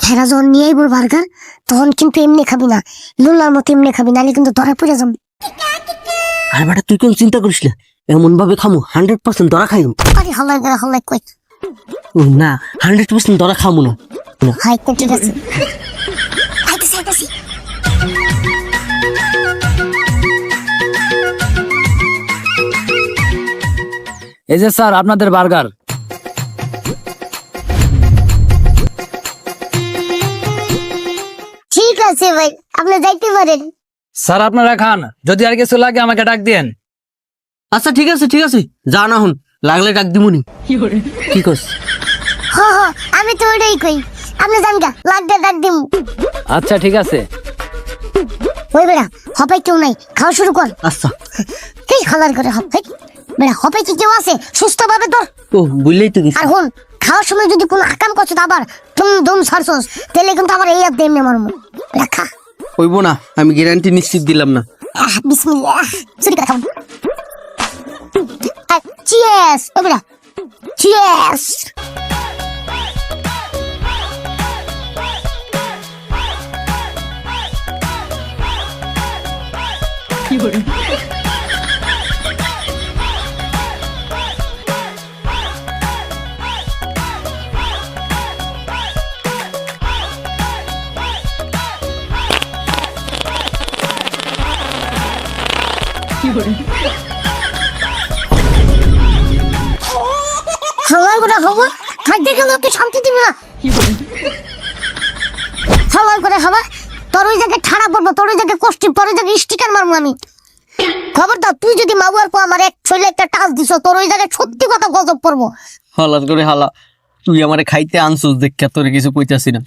হেরা যখন নিয়ে আইবো বার্গার তখন কিন্তু এমনি খাবি না, লুলার মতো এমনি খাবি, নাহলে কিন্তু ধরা পড়ে যাবি। আর বেটা তুই কোন চিন্তা করিস না, এমন ভাবে খামু 100% ধরা খাইম। আরে হল্লাই কই। না 100% ধরা খামু না। হাই তো ঠিক আছে, আইতাছি। এই যে স্যার আপনাদের বার্গার। ঠিক আছে ভাই, আপনি যাইতে পারেন। স্যার আপনারা খান, যদি আর কিছু লাগে আমাকে ডাক দিয়েন। আচ্ছা ঠিক আছে যা না হন, লাগলে ডাক দিমুনি। কি কস? হ আমি তো ওইটাই কই, আপনি যান গা, লাগবে ডাক দিম। আচ্ছা ঠিক আছে। ওই বেড়া হপাই কেউ নাই, খাওয়া শুরু কর। আচ্ছা। এই খালার করে হপাই বেড়া, হপাই কি কেউ আছে সুস্থ ভাবে তোর? ও বুঝলেই তো গেছি। আর হন, খাওয়ার সময় যদি কোনো আকাম করছো আবার দম ছাড়ছস, তাহলে কিন্তু আবার এই আর দেম না মারমু। রাখা হইব না, আমি গ্যারান্টি নিশ্চিত দিলাম না। বিসমিল্লাহ, চুরি করে খাও। চিয়ার্স ও বেড়া, চিয়ার্স। হালার করে হবো, খাইতে গেলে ওকে শান্তি দিবি না। হালার করে হবা, তোর ওই জায়গায় ঠাড়া পড়বো, তোর ওই জায়গায় কষ্টি, তোর ওই জায়গায় স্টিকার মারবো আমি। খবরদার, তুই যদি মাগুয়ার পর আমার এক শৈলে একটা টাচ দিছ, তোর ওই জায়গায় সত্যি কথা গজব পড়বো। হালার করে হালা, তুই আমারে খাইতে আনছস, দেখ তোরে কিছু কইতাছি না।